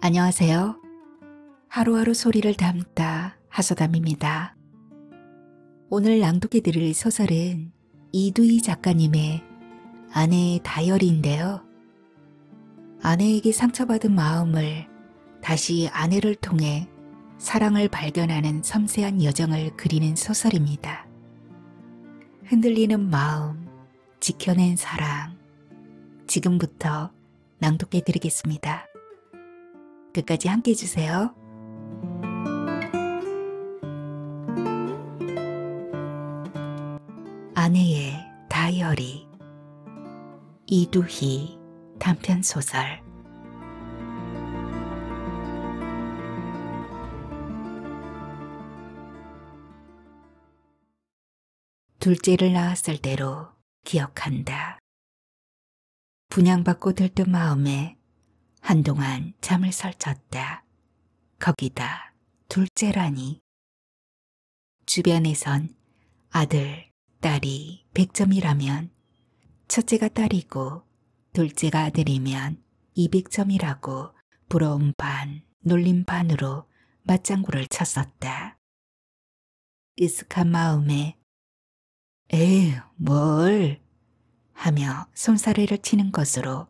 안녕하세요. 하루하루 소리를 담다 하소담입니다. 오늘 낭독해 드릴 소설은 이두희 작가님의 아내의 다이어리인데요. 아내에게 상처받은 마음을 다시 아내를 통해 사랑을 발견하는 섬세한 여정을 그리는 소설입니다. 흔들리는 마음, 지켜낸 사랑. 지금부터 낭독해 드리겠습니다. 끝까지 함께 해주세요. 아내의 다이어리, 이두희 단편소설. 둘째를 낳았을 때로 기억한다. 분양받고 들뜬 마음에 한동안 잠을 설쳤다. 거기다 둘째라니. 주변에선 아들, 딸이 100점이라면 첫째가 딸이고 둘째가 아들이면 200점이라고 부러움 반, 놀림 반으로 맞장구를 쳤었다. 으슥한 마음에 에휴, 뭘 하며 손사래를 치는 것으로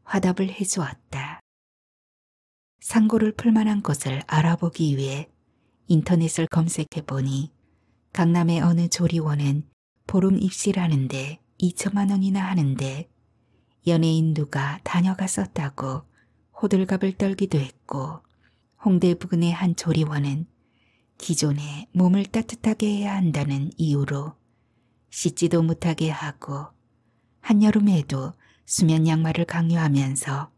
화답을 해주었다. 상고를 풀만한 곳을 알아보기 위해 인터넷을 검색해보니 강남의 어느 조리원은 보름 입시라는데 2천만 원이나 하는데 연예인 누가 다녀갔었다고 호들갑을 떨기도 했고, 홍대 부근의 한 조리원은 기존에 몸을 따뜻하게 해야 한다는 이유로 씻지도 못하게 하고 한여름에도 수면 양말을 강요하면서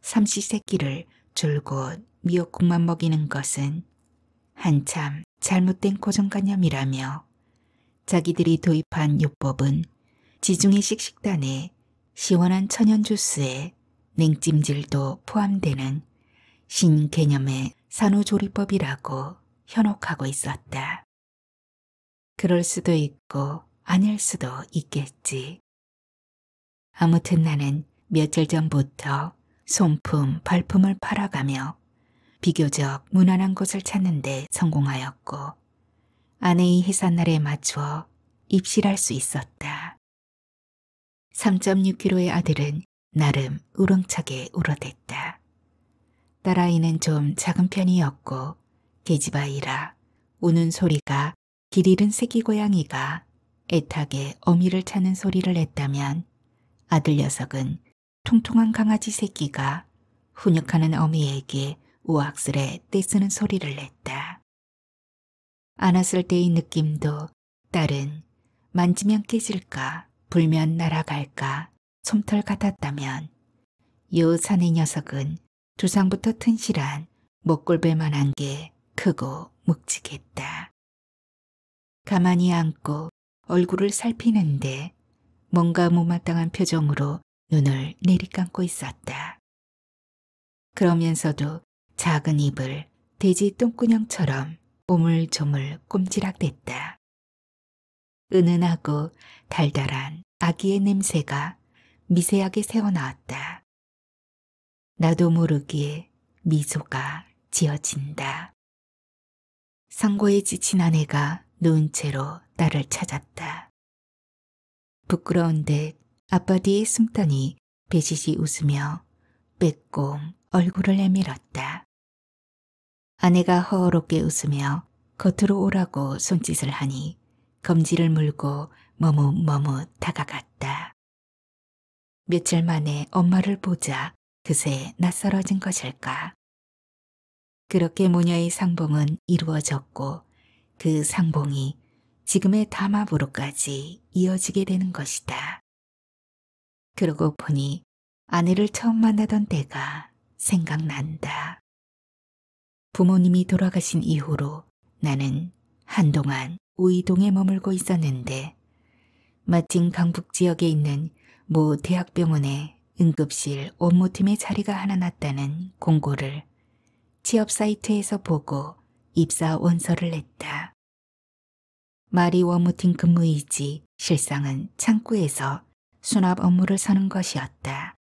삼시세끼를 줄곧 미역국만 먹이는 것은 한참 잘못된 고정관념이라며, 자기들이 도입한 요법은 지중해식 식단에 시원한 천연 주스에 냉찜질도 포함되는 신개념의 산후조리법이라고 현혹하고 있었다. 그럴 수도 있고 아닐 수도 있겠지. 아무튼 나는 며칠 전부터 손품, 발품을 팔아가며 비교적 무난한 곳을 찾는데 성공하였고, 아내의 해산날에 맞추어 입실할 수 있었다. 3.6kg의 아들은 나름 우렁차게 울어댔다. 딸아이는 좀 작은 편이었고 계집아이라 우는 소리가 길 잃은 새끼 고양이가 애타게 어미를 찾는 소리를 냈다면, 아들 녀석은 통통한 강아지 새끼가 훈육하는 어미에게 우악스레 떼쓰는 소리를 냈다. 안았을 때의 느낌도 딸은 만지면 깨질까 불면 날아갈까 솜털 같았다면, 요 사내 녀석은 두상부터 튼실한 목골배만한 게 크고 묵직했다. 가만히 앉고 얼굴을 살피는데 뭔가 못마땅한 표정으로 눈을 내리감고 있었다. 그러면서도 작은 입을 돼지 똥구녕처럼 오물조물 꼼지락댔다. 은은하고 달달한 아기의 냄새가 미세하게 새어나왔다. 나도 모르게 미소가 지어진다. 상고에 지친 아내가 누운 채로 딸을 찾았다. 부끄러운 듯 아빠 뒤에 숨더니 배시시 웃으며 빼꼼 얼굴을 내밀었다. 아내가 허어롭게 웃으며 겉으로 오라고 손짓을 하니 검지를 물고 머뭇머뭇 다가갔다. 며칠 만에 엄마를 보자 그새 낯설어진 것일까. 그렇게 모녀의 상봉은 이루어졌고, 그 상봉이 지금의 담합으로까지 이어지게 되는 것이다. 그러고 보니 아내를 처음 만나던 때가 생각난다. 부모님이 돌아가신 이후로 나는 한동안 우이동에 머물고 있었는데, 마침 강북 지역에 있는 모 대학병원에 응급실 원모팀의 자리가 하나 났다는 공고를 취업 사이트에서 보고 입사 원서를 냈다. 말이 원무팀 근무이지 실상은 창구에서 수납 업무를 서는 것이었다.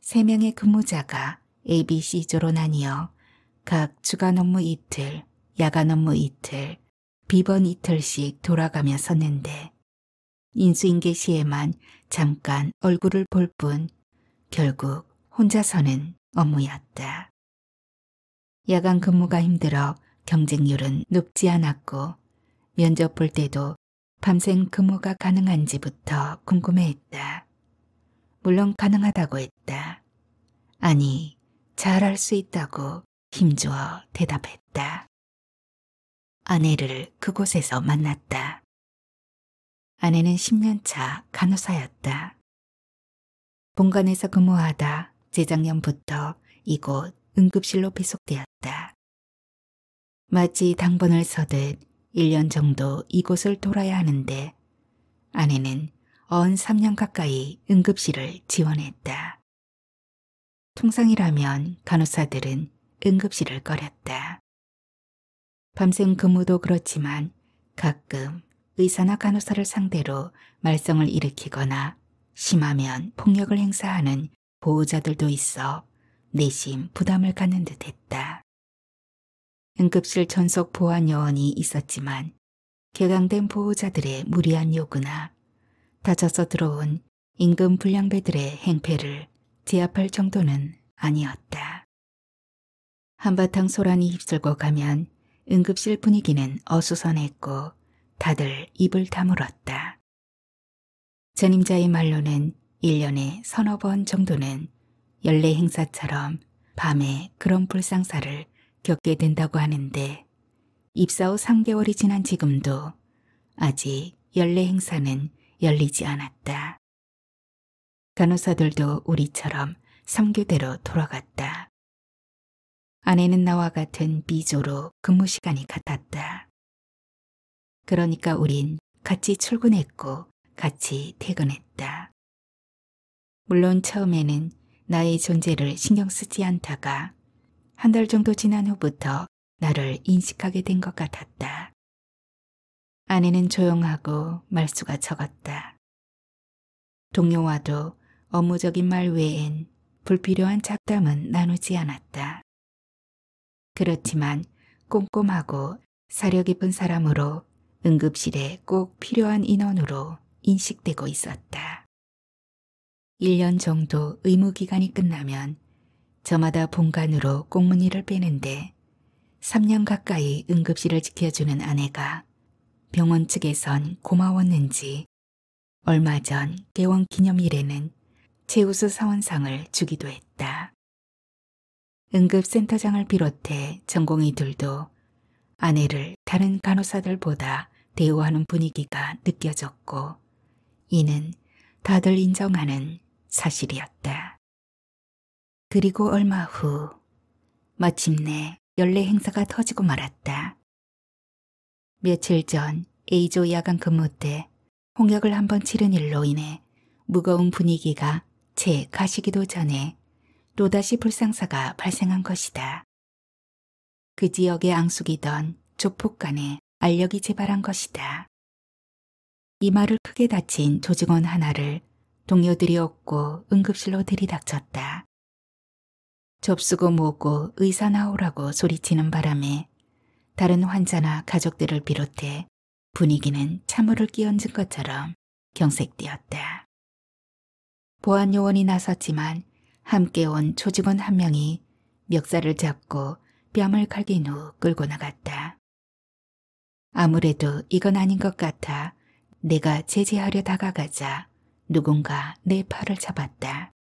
3명의 근무자가 ABC조로 나뉘어 각 주간 업무 이틀, 야간 업무 이틀, 비번 이틀씩 돌아가며 섰는데 인수인계 시에만 잠깐 얼굴을 볼 뿐 결국 혼자 서는 업무였다. 야간 근무가 힘들어 경쟁률은 높지 않았고 면접 볼 때도 밤샘 근무가 가능한지부터 궁금해했다. 물론 가능하다고 했다. 아니, 잘할 수 있다고 힘주어 대답했다. 아내를 그곳에서 만났다. 아내는 10년차 간호사였다. 본관에서 근무하다 재작년부터 이곳 응급실로 배속되었다. 마치 당번을 서듯 1년 정도 이곳을 돌아야 하는데 아내는 언 3년 가까이 응급실을 지원했다. 통상이라면 간호사들은 응급실을 꺼렸다. 밤샘 근무도 그렇지만 가끔 의사나 간호사를 상대로 말썽을 일으키거나 심하면 폭력을 행사하는 보호자들도 있어 내심 부담을 갖는 듯했다. 응급실 전속 보안 요원이 있었지만 격앙된 보호자들의 무리한 요구나 다쳐서 들어온 임금 불량배들의 행패를 제압할 정도는 아니었다. 한바탕 소란이 휩쓸고 가면 응급실 분위기는 어수선했고 다들 입을 다물었다. 전임자의 말로는 1년에 서너 번 정도는 연례 행사처럼 밤에 그런 불상사를 겪게 된다고 하는데 입사 후 3개월이 지난 지금도 아직 연례 행사는 열리지 않았다. 간호사들도 우리처럼 3교대로 돌아갔다. 아내는 나와 같은 B조로 근무 시간이 같았다. 그러니까 우린 같이 출근했고 같이 퇴근했다. 물론 처음에는 나의 존재를 신경 쓰지 않다가 한 달 정도 지난 후부터 나를 인식하게 된 것 같았다. 아내는 조용하고 말수가 적었다. 동료와도 업무적인 말 외엔 불필요한 잡담은 나누지 않았다. 그렇지만 꼼꼼하고 사려 깊은 사람으로 응급실에 꼭 필요한 인원으로 인식되고 있었다. 1년 정도 의무기간이 끝나면 저마다 본관으로 꽁무니를 빼는데 3년 가까이 응급실을 지켜주는 아내가 병원 측에선 고마웠는지 얼마 전 개원 기념일에는 최우수 사원상을 주기도 했다. 응급센터장을 비롯해 전공의들도 아내를 다른 간호사들보다 대우하는 분위기가 느껴졌고 이는 다들 인정하는 사실이었다. 그리고 얼마 후 마침내 연례 행사가 터지고 말았다. 며칠 전 A조 야간 근무 때 홍역을 한번 치른 일로 인해 무거운 분위기가 채 가시기도 전에 또다시 불상사가 발생한 것이다. 그 지역에 앙숙이던 조폭간에 알력이 재발한 것이다. 이마를 크게 다친 조직원 하나를 동료들이 업고 응급실로 들이닥쳤다. 접수고 뭐고 의사 나오라고 소리치는 바람에 다른 환자나 가족들을 비롯해 분위기는 찬물을 끼얹은 것처럼 경색되었다. 보안 요원이 나섰지만 함께 온 조직원 한 명이 멱살을 잡고 뺨을 갈긴 후 끌고 나갔다. 아무래도 이건 아닌 것 같아 내가 제지하려 다가가자 누군가 내 팔을 잡았다.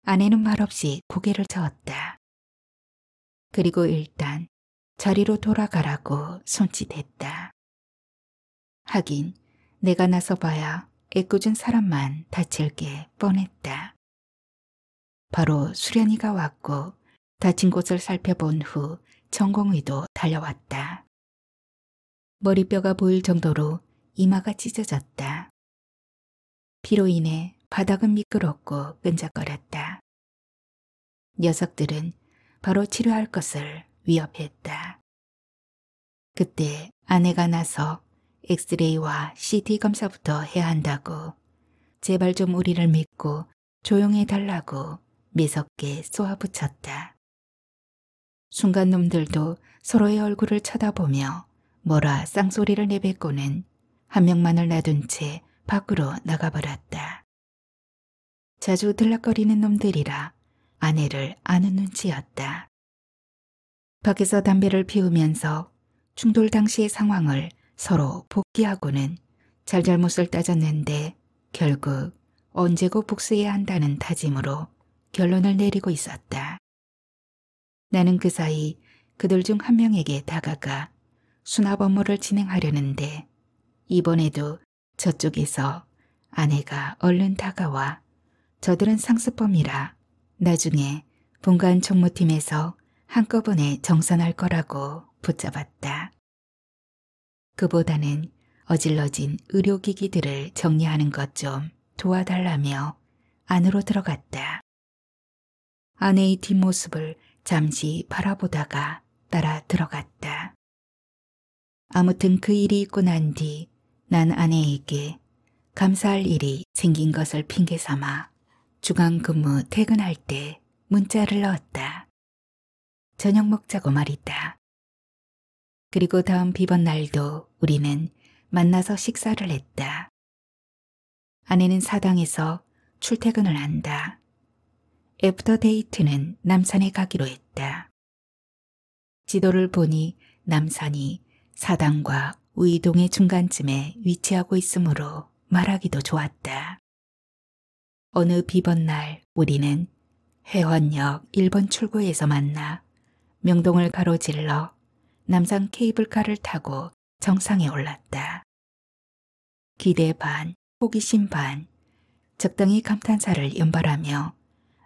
아내는 말없이 고개를 저었다. 그리고 일단 자리로 돌아가라고 손짓했다. 하긴 내가 나서봐야 애꿎은 사람만 다칠 게 뻔했다. 바로 수련이가 왔고 다친 곳을 살펴본 후 전공의도 달려왔다. 머리뼈가 보일 정도로 이마가 찢어졌다. 피로 인해 바닥은 미끄럽고 끈적거렸다. 녀석들은 바로 치료할 것을 위협했다. 그때 아내가 나서 엑스레이와 CT 검사부터 해야 한다고 제발 좀 우리를 믿고 조용해 달라고 매섭게 쏘아붙였다. 순간 놈들도 서로의 얼굴을 쳐다보며 뭐라 쌍소리를 내뱉고는 한 명만을 놔둔 채 밖으로 나가버렸다. 자주 들락거리는 놈들이라 아내를 아는 눈치였다. 밖에서 담배를 피우면서 충돌 당시의 상황을 서로 복기하고는 잘잘못을 따졌는데 결국 언제고 복수해야 한다는 다짐으로 결론을 내리고 있었다. 나는 그 사이 그들 중 한 명에게 다가가 수납 업무를 진행하려는데 이번에도 저쪽에서 아내가 얼른 다가와 저들은 상습범이라 나중에 본관 총무팀에서 한꺼번에 정산할 거라고 붙잡았다. 그보다는 어질러진 의료기기들을 정리하는 것 좀 도와달라며 안으로 들어갔다. 아내의 뒷모습을 잠시 바라보다가 따라 들어갔다. 아무튼 그 일이 있고 난 뒤 난 아내에게 감사할 일이 생긴 것을 핑계 삼아 주간 근무 퇴근할 때 문자를 넣었다. 저녁 먹자고 말이다. 그리고 다음 비번 날도 우리는 만나서 식사를 했다. 아내는 사당에서 출퇴근을 한다. 애프터 데이트는 남산에 가기로 했다. 지도를 보니 남산이 사당과 우이동의 중간쯤에 위치하고 있으므로 말하기도 좋았다. 어느 비번 날 우리는 회원역 1번 출구에서 만나 명동을 가로질러 남산 케이블카를 타고 정상에 올랐다. 기대 반, 호기심 반, 적당히 감탄사를 연발하며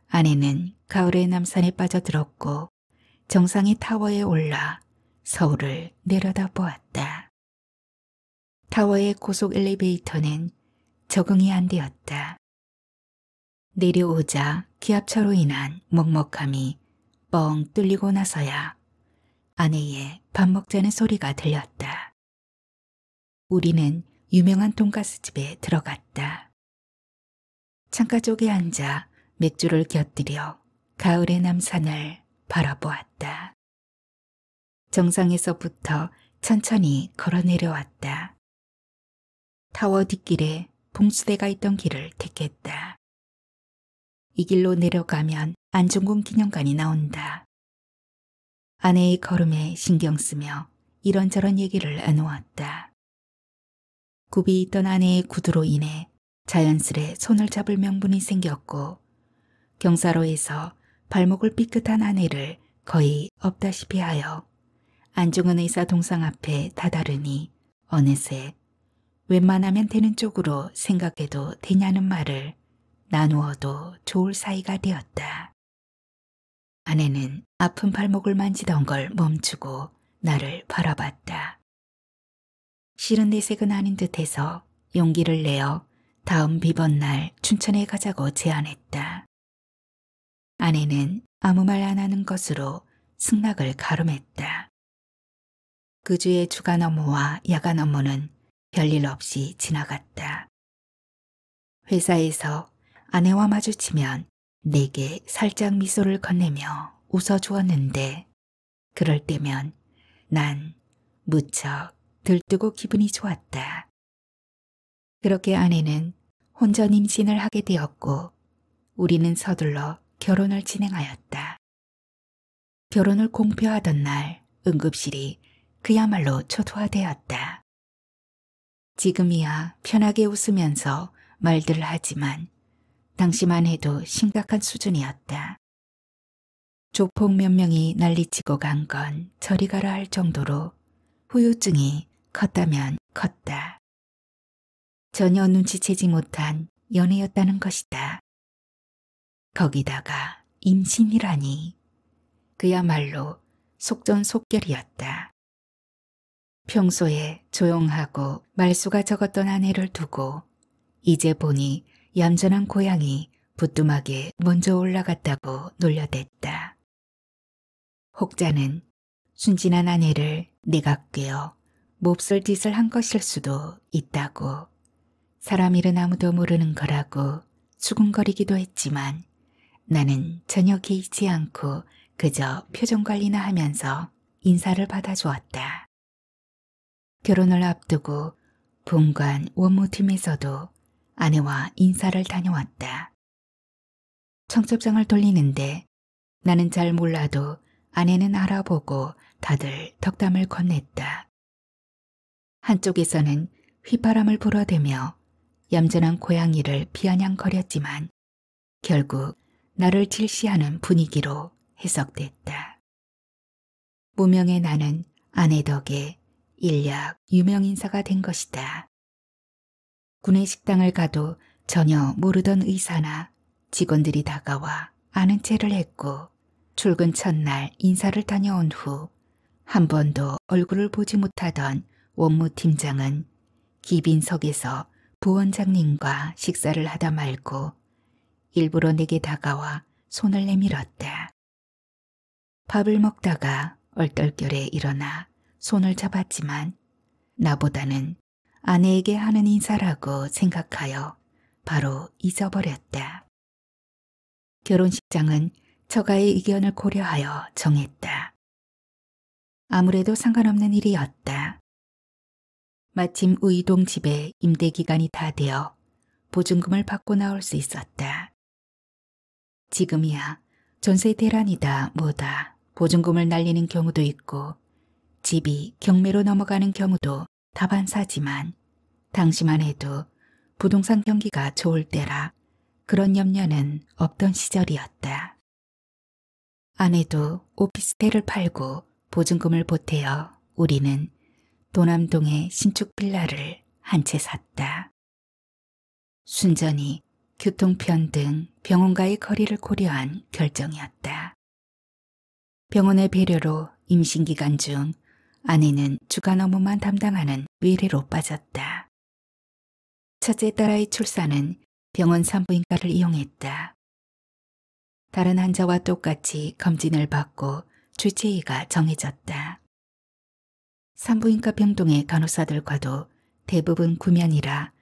아내는 가을의 남산에 빠져들었고 정상의 타워에 올라 서울을 내려다보았다. 타워의 고속 엘리베이터는 적응이 안 되었다. 내려오자 기압차로 인한 먹먹함이 뻥 뚫리고 나서야 아내의 밥 먹자는 소리가 들렸다. 우리는 유명한 돈가스집에 들어갔다. 창가 쪽에 앉아 맥주를 곁들여 가을의 남산을 바라보았다. 정상에서부터 천천히 걸어 내려왔다. 타워 뒷길에 봉수대가 있던 길을 택했다. 이 길로 내려가면 안중근 기념관이 나온다. 아내의 걸음에 신경 쓰며 이런저런 얘기를 나누었다. 굽이 있던 아내의 구두로 인해 자연스레 손을 잡을 명분이 생겼고 경사로에서 발목을 삐끗한 아내를 거의 없다시피 하여 안중근 의사 동상 앞에 다다르니 어느새 웬만하면 되는 쪽으로 생각해도 되냐는 말을 나누어도 좋을 사이가 되었다. 아내는 아픈 발목을 만지던 걸 멈추고 나를 바라봤다. 실은 내색은 아닌 듯해서 용기를 내어 다음 비번 날 춘천에 가자고 제안했다. 아내는 아무 말 안 하는 것으로 승낙을 가름했다. 그 주의 주간 업무와 야간 업무는 별일 없이 지나갔다. 회사에서 아내와 마주치면 내게 살짝 미소를 건네며 웃어주었는데 그럴 때면 난 무척 들뜨고 기분이 좋았다. 그렇게 아내는 혼전 임신을 하게 되었고 우리는 서둘러 결혼을 진행하였다. 결혼을 공표하던 날 응급실이 그야말로 초토화되었다. 지금이야 편하게 웃으면서 말들을 하지만 당시만 해도 심각한 수준이었다. 조폭 몇 명이 난리치고 간 건 저리 가라 할 정도로 후유증이 컸다면 컸다. 전혀 눈치채지 못한 연애였다는 것이다. 거기다가 임신이라니 그야말로 속전속결이었다. 평소에 조용하고 말수가 적었던 아내를 두고 이제 보니 얌전한 고양이 부뚜막에 먼저 올라갔다고 놀려댔다. 혹자는 순진한 아내를 내가 꿰어 몹쓸 짓을 한 것일 수도 있다고 사람 일은 아무도 모르는 거라고 수군거리기도 했지만 나는 전혀 개의치 않고 그저 표정 관리나 하면서 인사를 받아주었다. 결혼을 앞두고 본관 원무팀에서도 아내와 인사를 다녀왔다. 청첩장을 돌리는데 나는 잘 몰라도 아내는 알아보고 다들 덕담을 건넸다. 한쪽에서는 휘바람을 불어대며 얌전한 고양이를 비아냥거렸지만 결국 나를 질시하는 분위기로 해석됐다. 무명의 나는 아내 덕에 일약 유명인사가 된 것이다. 군내 식당을 가도 전혀 모르던 의사나 직원들이 다가와 아는 체를 했고 출근 첫날 인사를 다녀온 후 한 번도 얼굴을 보지 못하던 원무팀장은 기빈석에서 부원장님과 식사를 하다 말고 일부러 내게 다가와 손을 내밀었다. 밥을 먹다가 얼떨결에 일어나 손을 잡았지만 나보다는 아내에게 하는 인사라고 생각하여 바로 잊어버렸다. 결혼식장은 처가의 의견을 고려하여 정했다. 아무래도 상관없는 일이었다. 마침 의동 집에 임대 기간이 다 되어 보증금을 받고 나올 수 있었다. 지금이야 전세 대란이다 뭐다 보증금을 날리는 경우도 있고 집이 경매로 넘어가는 경우도 다반사지만 당시만 해도 부동산 경기가 좋을 때라 그런 염려는 없던 시절이었다. 아내도 오피스텔을 팔고 보증금을 보태어 우리는 도남동의 신축 빌라를 한 채 샀다. 순전히 교통편 등 병원과의 거리를 고려한 결정이었다. 병원의 배려로 임신기간 중 아내는 주간 업무만 담당하는 외래로 빠졌다. 첫째 딸아이 출산은 병원 산부인과를 이용했다. 다른 환자와 똑같이 검진을 받고 주치의가 정해졌다. 산부인과 병동의 간호사들과도 대부분 구면이라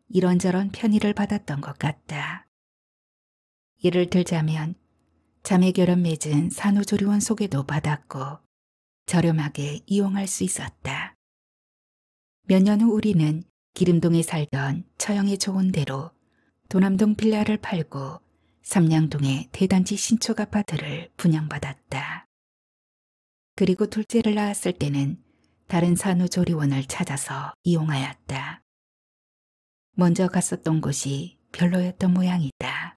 이런저런 편의를 받았던 것 같다. 예를 들자면 자매 결혼 맺은 산후조리원 소개도 받았고 저렴하게 이용할 수 있었다. 몇 년 후 우리는 기름동에 살던 처형의 좋은 데로 도남동 빌라를 팔고 삼양동의 대단지 신축 아파트를 분양받았다. 그리고 둘째를 낳았을 때는 다른 산후조리원을 찾아서 이용하였다. 먼저 갔었던 곳이 별로였던 모양이다.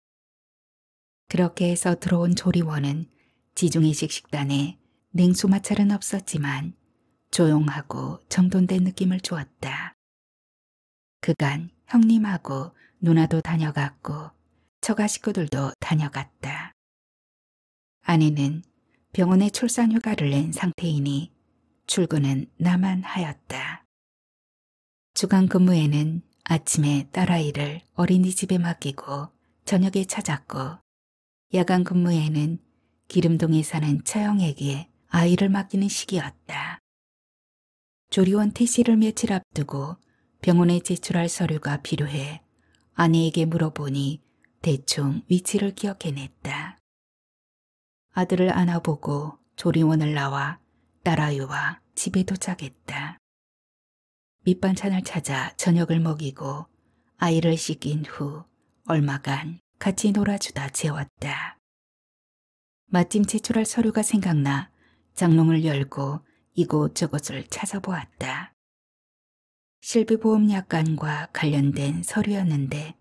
그렇게 해서 들어온 조리원은 지중해식 식단에 냉수 마찰은 없었지만 조용하고 정돈된 느낌을 주었다. 그간 형님하고 누나도 다녀갔고 처가 식구들도 다녀갔다. 아내는 병원에 출산 휴가를 낸 상태이니 출근은 나만 하였다. 주간 근무에는 아침에 딸아이를 어린이집에 맡기고 저녁에 찾았고 야간 근무에는 기름동에 사는 처형에게 아이를 맡기는 시기였다. 조리원 퇴실을 며칠 앞두고 병원에 제출할 서류가 필요해 아내에게 물어보니 대충 위치를 기억해냈다. 아들을 안아보고 조리원을 나와 딸아이와 집에 도착했다. 밑반찬을 찾아 저녁을 먹이고 아이를 씻긴 후 얼마간 같이 놀아주다 재웠다. 마침 제출할 서류가 생각나 장롱을 열고 이곳저곳을 찾아보았다. 실비보험약관과 관련된 서류였는데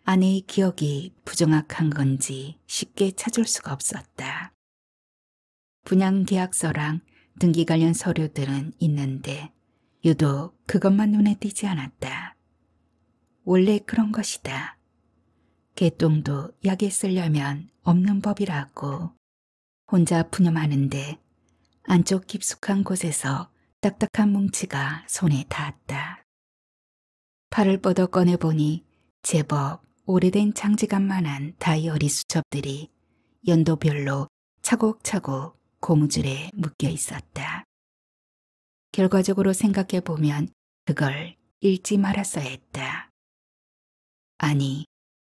아내의 기억이 부정확한 건지 쉽게 찾을 수가 없었다. 분양계약서랑 등기 관련 서류들은 있는데 유독 그것만 눈에 띄지 않았다. 원래 그런 것이다. 개똥도 약에 쓰려면 없는 법이라고. 혼자 푸념하는데 안쪽 깊숙한 곳에서 딱딱한 뭉치가 손에 닿았다. 팔을 뻗어 꺼내보니 제법 오래된 장지감만한 다이어리 수첩들이 연도별로 차곡차곡 고무줄에 묶여 있었다. 결과적으로 생각해보면 그걸 읽지 말았어야 했다. 아니,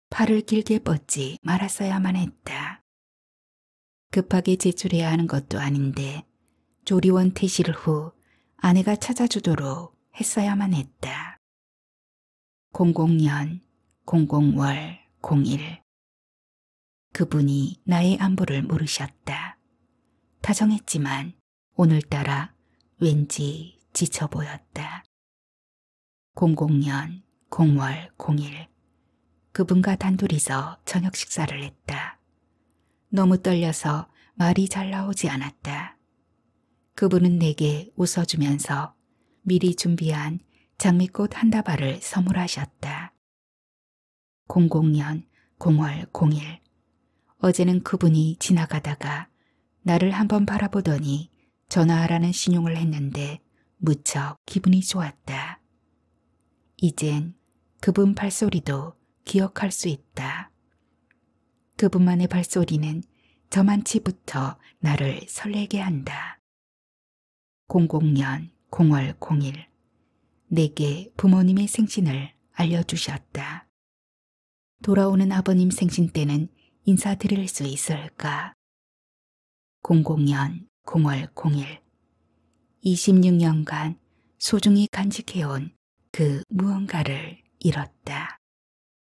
팔을 길게 뻗지 말았어야만 했다. 급하게 제출해야 하는 것도 아닌데 조리원 퇴실 후 아내가 찾아주도록 했어야만 했다. 00년 00월 01 그분이 나의 안부를 물으셨다. 다정했지만 오늘따라 왠지 지쳐 보였다. 00년 0월 01 그분과 단둘이서 저녁 식사를 했다. 너무 떨려서 말이 잘 나오지 않았다. 그분은 내게 웃어주면서 미리 준비한 장미꽃 한 다발을 선물하셨다. 00년 0월 01 어제는 그분이 지나가다가 나를 한번 바라보더니 전화하라는 신용을 했는데 무척 기분이 좋았다. 이젠 그분 발소리도 기억할 수 있다. 그분만의 발소리는 저만치부터 나를 설레게 한다. 00년 0월 01 내게 부모님의 생신을 알려주셨다. 돌아오는 아버님 생신 때는 인사드릴 수 있을까? 00년 0월 01 26년간 소중히 간직해온 그 무언가를 잃었다.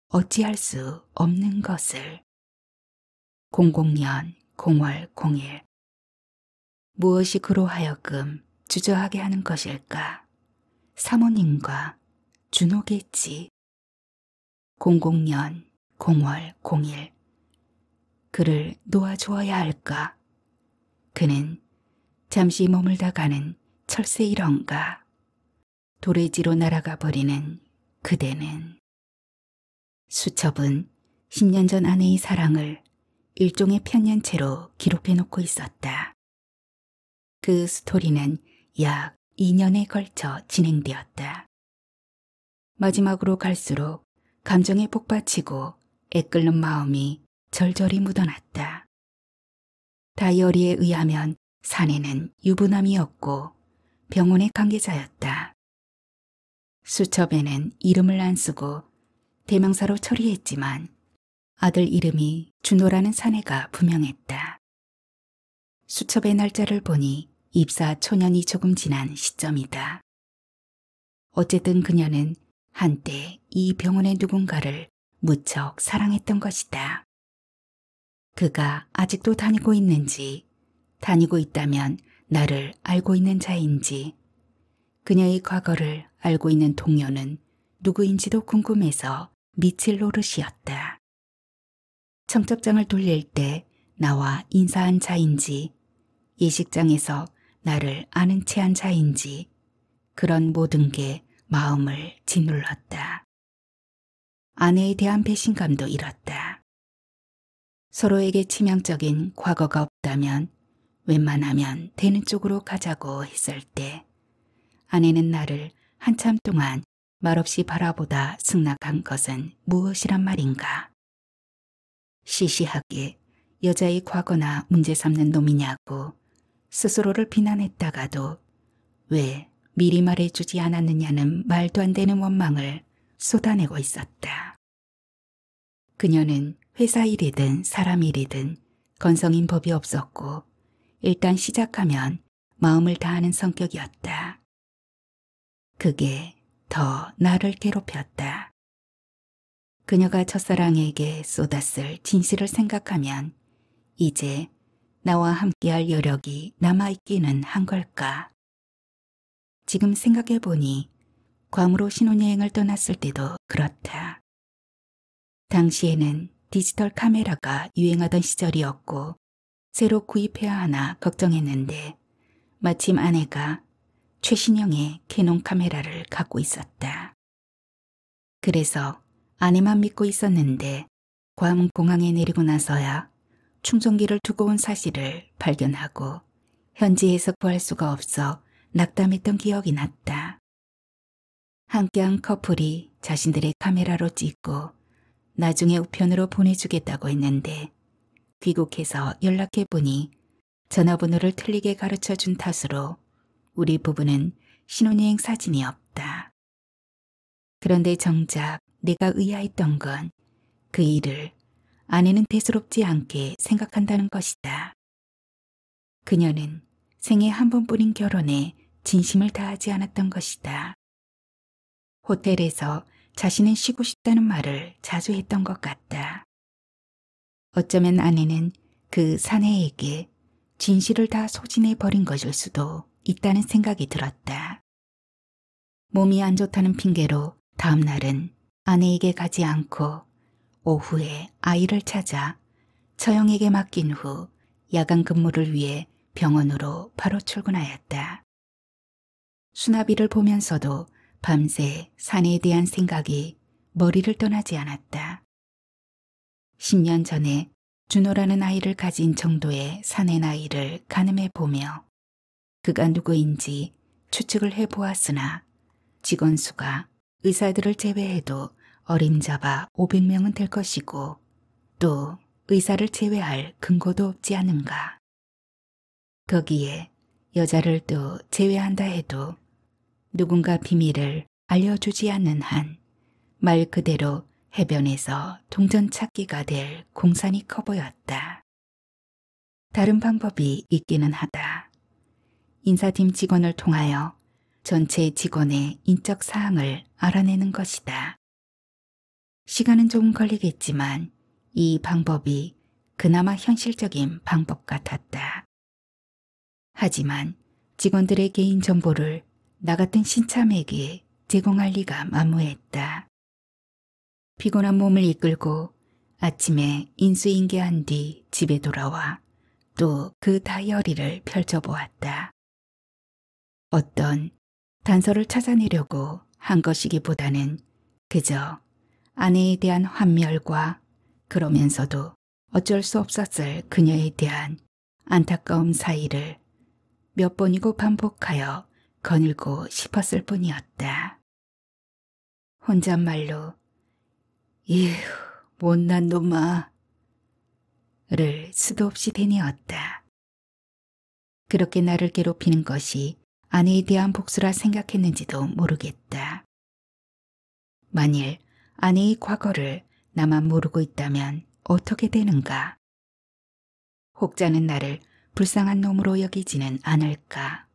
어찌할 수 없는 것을. 00년 0월 01 무엇이 그로 하여금 주저하게 하는 것일까? 사모님과 준호겠지. 00년 0월 01 그를 놓아주어야 할까? 그는 잠시 머물다 가는 철새 일원가. 도래지로 날아가 버리는 그대는. 수첩은 10년 전 아내의 사랑을 일종의 편년체로 기록해 놓고 있었다. 그 스토리는 약 2년에 걸쳐 진행되었다. 마지막으로 갈수록 감정에 복받치고 애끓는 마음이 절절히 묻어났다. 다이어리에 의하면 사내는 유부남이었고 병원의 관계자였다. 수첩에는 이름을 안 쓰고 대명사로 처리했지만 아들 이름이 준호라는 사내가 분명했다. 수첩의 날짜를 보니 입사 초년이 조금 지난 시점이다. 어쨌든 그녀는 한때 이 병원의 누군가를 무척 사랑했던 것이다. 그가 아직도 다니고 있는지, 다니고 있다면 나를 알고 있는 자인지, 그녀의 과거를 알고 있는 동료는 누구인지도 궁금해서 미칠 노릇이었다. 청첩장을 돌릴 때 나와 인사한 자인지, 예식장에서 나를 아는 체한 자인지, 그런 모든 게 마음을 짓눌렀다. 아내에 대한 배신감도 잃었다. 서로에게 치명적인 과거가 없다면 웬만하면 되는 쪽으로 가자고 했을 때 아내는 나를 한참 동안 말없이 바라보다 승낙한 것은 무엇이란 말인가. 시시하게 여자의 과거나 문제 삼는 놈이냐고 스스로를 비난했다가도 왜 미리 말해주지 않았느냐는 말도 안 되는 원망을 쏟아내고 있었다. 그녀는 회사 일이든 사람 일이든 건성인 법이 없었고 일단 시작하면 마음을 다하는 성격이었다. 그게 더 나를 괴롭혔다. 그녀가 첫사랑에게 쏟았을 진실을 생각하면 이제 나와 함께할 여력이 남아있기는 한 걸까. 지금 생각해보니 괌으로 신혼여행을 떠났을 때도 그렇다. 당시에는 디지털 카메라가 유행하던 시절이었고 새로 구입해야 하나 걱정했는데 마침 아내가 최신형의 캐논 카메라를 갖고 있었다. 그래서 아내만 믿고 있었는데 괌 공항에 내리고 나서야 충전기를 두고 온 사실을 발견하고 현지에서 구할 수가 없어 낙담했던 기억이 났다. 함께한 커플이 자신들의 카메라로 찍고 나중에 우편으로 보내주겠다고 했는데 귀국해서 연락해보니 전화번호를 틀리게 가르쳐준 탓으로 우리 부부는 신혼여행 사진이 없다. 그런데 정작 내가 의아했던 건 그 일을 아내는 대수롭지 않게 생각한다는 것이다. 그녀는 생애 한 번뿐인 결혼에 진심을 다하지 않았던 것이다. 호텔에서 자신은 쉬고 싶다는 말을 자주 했던 것 같다. 어쩌면 아내는 그 사내에게 진실을 다 소진해 버린 것일 수도 있다는 생각이 들었다. 몸이 안 좋다는 핑계로 다음 날은 아내에게 가지 않고 오후에 아이를 찾아 처형에게 맡긴 후 야간 근무를 위해 병원으로 바로 출근하였다. 수나비를 보면서도 밤새 사내에 대한 생각이 머리를 떠나지 않았다. 10년 전에 준호라는 아이를 가진 정도의 사내 나이를 가늠해 보며 그가 누구인지 추측을 해보았으나 직원 수가 의사들을 제외해도 어림잡아 500명은 될 것이고 또 의사를 제외할 근거도 없지 않은가. 거기에 여자를 또 제외한다 해도 누군가 비밀을 알려주지 않는 한 말 그대로 해변에서 동전 찾기가 될 공산이 커 보였다. 다른 방법이 있기는 하다. 인사팀 직원을 통하여 전체 직원의 인적 사항을 알아내는 것이다. 시간은 조금 걸리겠지만 이 방법이 그나마 현실적인 방법 같았다. 하지만 직원들의 개인정보를 나 같은 신참에게 제공할 리가 만무했다. 피곤한 몸을 이끌고 아침에 인수인계한 뒤 집에 돌아와 또 그 다이어리를 펼쳐보았다. 어떤 단서를 찾아내려고 한 것이기보다는 그저 아내에 대한 환멸과 그러면서도 어쩔 수 없었을 그녀에 대한 안타까움 사이를 몇 번이고 반복하여 거닐고 싶었을 뿐이었다. 혼잣말로 "이휴, 못난 놈아" 를 수도 없이 되뇌었다. 그렇게 나를 괴롭히는 것이 아내에 대한 복수라 생각했는지도 모르겠다. 만일 아내의 과거를 나만 모르고 있다면 어떻게 되는가? 혹자는 나를 불쌍한 놈으로 여기지는 않을까?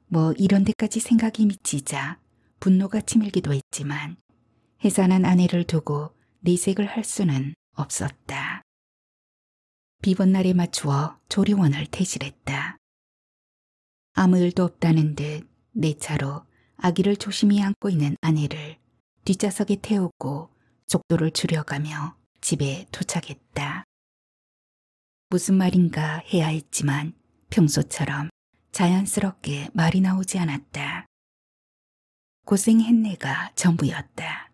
뭐 이런 데까지 생각이 미치자 분노가 치밀기도 했지만 해산한 아내를 두고 내색을 할 수는 없었다. 비번날에 맞추어 조리원을 퇴실했다. 아무 일도 없다는 듯 내 차로 아기를 조심히 안고 있는 아내를 뒷좌석에 태우고 속도를 줄여가며 집에 도착했다. 무슨 말인가 해야 했지만 평소처럼 자연스럽게 말이 나오지 않았다. 고생했네가 전부였다.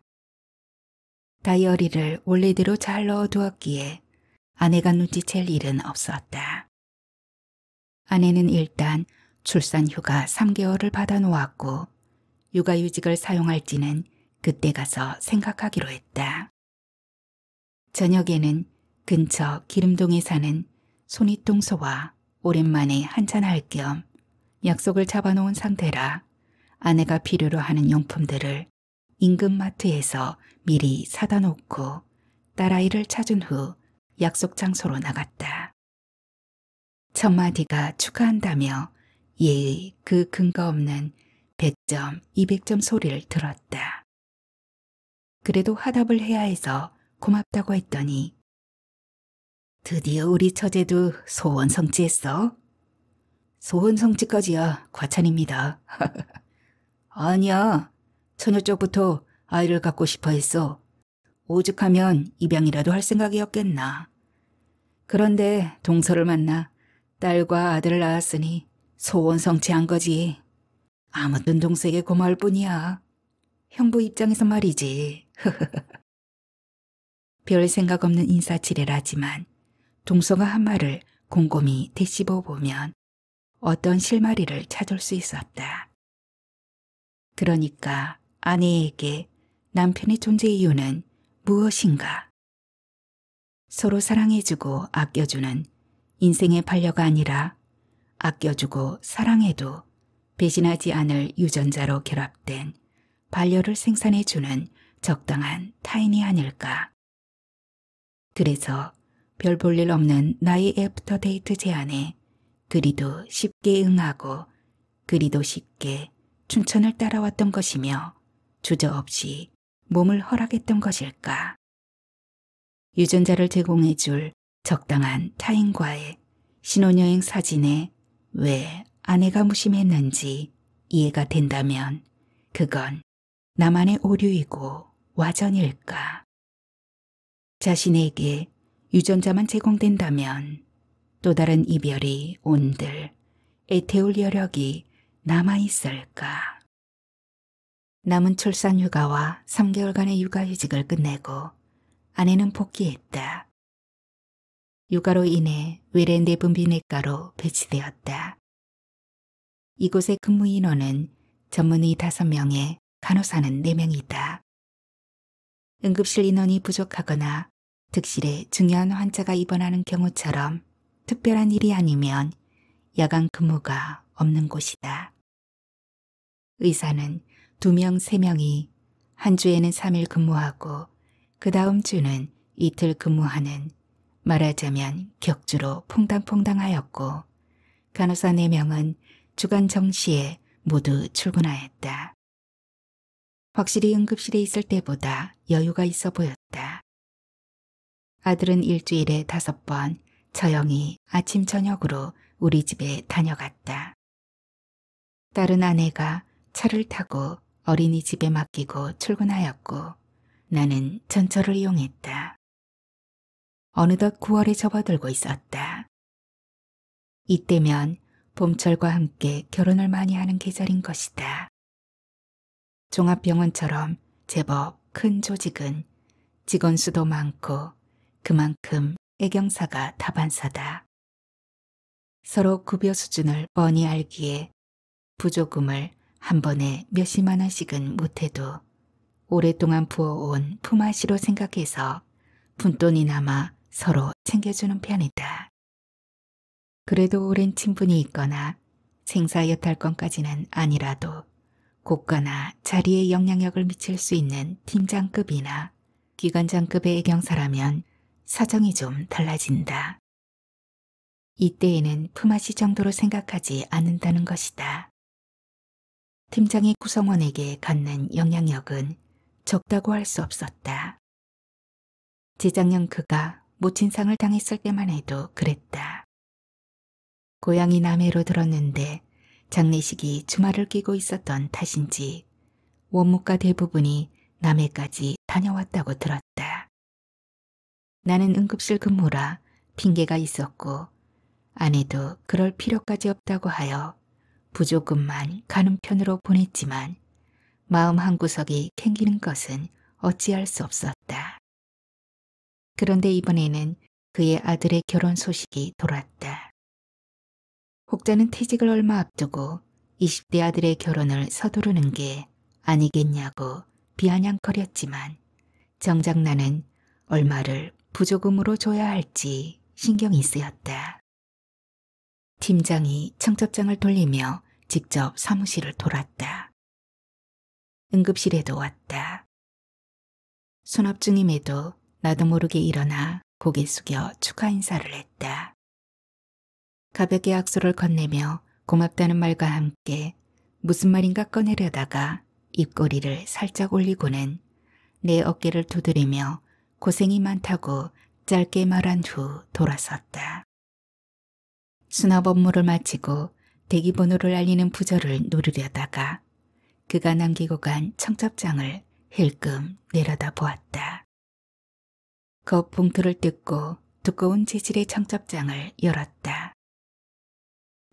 다이어리를 원래대로 잘 넣어두었기에 아내가 눈치챌 일은 없었다. 아내는 일단 출산휴가 3개월을 받아놓았고 육아휴직을 사용할지는 그때 가서 생각하기로 했다. 저녁에는 근처 기름동에 사는 손윗동서와 오랜만에 한잔할 겸 약속을 잡아놓은 상태라 아내가 필요로 하는 용품들을 인근 마트에서 미리 사다 놓고 딸아이를 찾은 후 약속 장소로 나갔다. 첫마디가 축하한다며 예의 그 근거 없는 100점, 200점 소리를 들었다. 그래도 화답을 해야 해서 고맙다고 했더니 "드디어 우리 처제도 소원 성취했어?" "소원 성취까지야 과찬입니다." "아니야. 처녀 쪽부터 아이를 갖고 싶어 했어. 오죽하면 입양이라도 할 생각이었겠나. 그런데 동서를 만나 딸과 아들을 낳았으니 소원 성취한 거지. 아무튼 동서에게 고마울 뿐이야. 형부 입장에서 말이지." 별 생각 없는 인사치레라지만 동서가 한 말을 곰곰이 되씹어 보면 어떤 실마리를 찾을 수 있었다. 그러니까 아내에게 남편의 존재 이유는 무엇인가? 서로 사랑해주고 아껴주는 인생의 반려가 아니라 아껴주고 사랑해도 배신하지 않을 유전자로 결합된 반려를 생산해주는 적당한 타인이 아닐까. 그래서 별 볼 일 없는 나의 애프터 데이트 제안에 그리도 쉽게 응하고 그리도 쉽게 춘천을 따라왔던 것이며 주저없이 몸을 허락했던 것일까. 유전자를 제공해 줄 적당한 타인과의 신혼여행 사진에 왜 아내가 무심했는지 이해가 된다면 그건 나만의 오류이고 와전일까. 자신에게 유전자만 제공된다면 또 다른 이별이 온들 애태울 여력이 남아있을까. 남은 출산 휴가와 3개월간의 육아휴직을 끝내고 아내는 복귀했다. 육아로 인해 외래 내분비내과로 배치되었다. 이곳의 근무 인원은 전문의 5명에 간호사는 4명이다. 응급실 인원이 부족하거나 득실에 중요한 환자가 입원하는 경우처럼 특별한 일이 아니면 야간 근무가 없는 곳이다. 의사는 2명, 3명이 한 주에는 3일 근무하고 그 다음 주는 이틀 근무하는 말하자면 격주로 퐁당퐁당하였고 간호사 4명은 주간 정시에 모두 출근하였다. 확실히 응급실에 있을 때보다 여유가 있어 보였다. 아들은 일주일에 5번 처형이 아침 저녁으로 우리 집에 다녀갔다. 딸은 아내가 차를 타고 어린이집에 맡기고 출근하였고 나는 전철을 이용했다. 어느덧 9월에 접어들고 있었다. 이때면 봄철과 함께 결혼을 많이 하는 계절인 것이다. 종합병원처럼 제법 큰 조직은 직원 수도 많고 그만큼 애경사가 다반사다. 서로 급여 수준을 뻔히 알기에 부조금을 한 번에 몇십만 원씩은 못해도 오랫동안 부어온 품앗이로 생각해서 푼돈이 남아 서로 챙겨주는 편이다. 그래도 오랜 친분이 있거나 생사 여탈권까지는 아니라도 고가나 자리에 영향력을 미칠 수 있는 팀장급이나 기관장급의 애경사라면 사정이 좀 달라진다. 이때에는 품앗이 정도로 생각하지 않는다는 것이다. 팀장이 구성원에게 갖는 영향력은 적다고 할 수 없었다. 재작년 그가 모친상을 당했을 때만 해도 그랬다. 고향이 남해로 들었는데 장례식이 주말을 끼고 있었던 탓인지 원무과 대부분이 남해까지 다녀왔다고 들었다. 나는 응급실 근무라 핑계가 있었고 아내도 그럴 필요까지 없다고 하여 부조금만 가는 편으로 보냈지만 마음 한구석이 캥기는 것은 어찌할 수 없었다. 그런데 이번에는 그의 아들의 결혼 소식이 돌았다. 혹자는 퇴직을 얼마 앞두고 20대 아들의 결혼을 서두르는 게 아니겠냐고 비아냥거렸지만 정작 나는 얼마를 부조금으로 줘야 할지 신경이 쓰였다. 팀장이 청첩장을 돌리며 직접 사무실을 돌았다. 응급실에도 왔다. 수납 중임에도 나도 모르게 일어나 고개 숙여 축하 인사를 했다. 가볍게 악수를 건네며 고맙다는 말과 함께 무슨 말인가 꺼내려다가 입꼬리를 살짝 올리고는 내 어깨를 두드리며 고생이 많다고 짧게 말한 후 돌아섰다. 수납 업무를 마치고 대기번호를 알리는 부저를 누르려다가 그가 남기고 간 청첩장을 힐끔 내려다 보았다. 겉 봉투를 뜯고 두꺼운 재질의 청첩장을 열었다.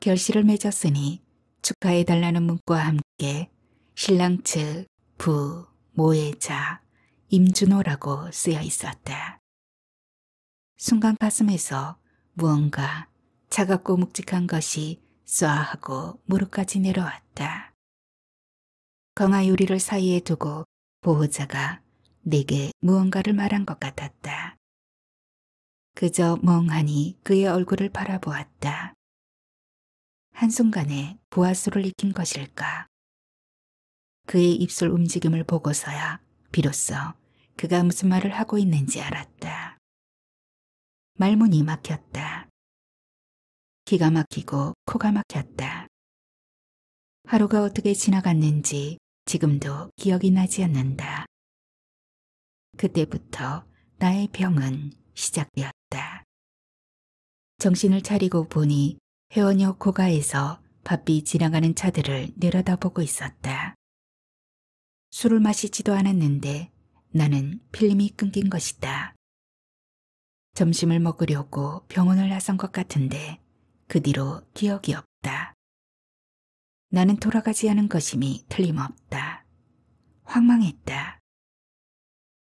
결실을 맺었으니 축하해달라는 문구와 함께 신랑 측 부, 모의 자, 임준호라고 쓰여 있었다. 순간 가슴에서 무언가 차갑고 묵직한 것이 쏴 하고 무릎까지 내려왔다. 강화유리를 사이에 두고 보호자가 내게 무언가를 말한 것 같았다. 그저 멍하니 그의 얼굴을 바라보았다. 한순간에 부하수를 익힌 것일까. 그의 입술 움직임을 보고서야 비로소 그가 무슨 말을 하고 있는지 알았다. 말문이 막혔다. 기가 막히고 코가 막혔다. 하루가 어떻게 지나갔는지 지금도 기억이 나지 않는다. 그때부터 나의 병은 시작되었다. 정신을 차리고 보니 회원역 고가에서 바삐 지나가는 차들을 내려다보고 있었다. 술을 마시지도 않았는데 나는 필름이 끊긴 것이다. 점심을 먹으려고 병원을 나선 것 같은데 그 뒤로 기억이 없다. 나는 돌아가지 않은 것임이 틀림없다. 황망했다.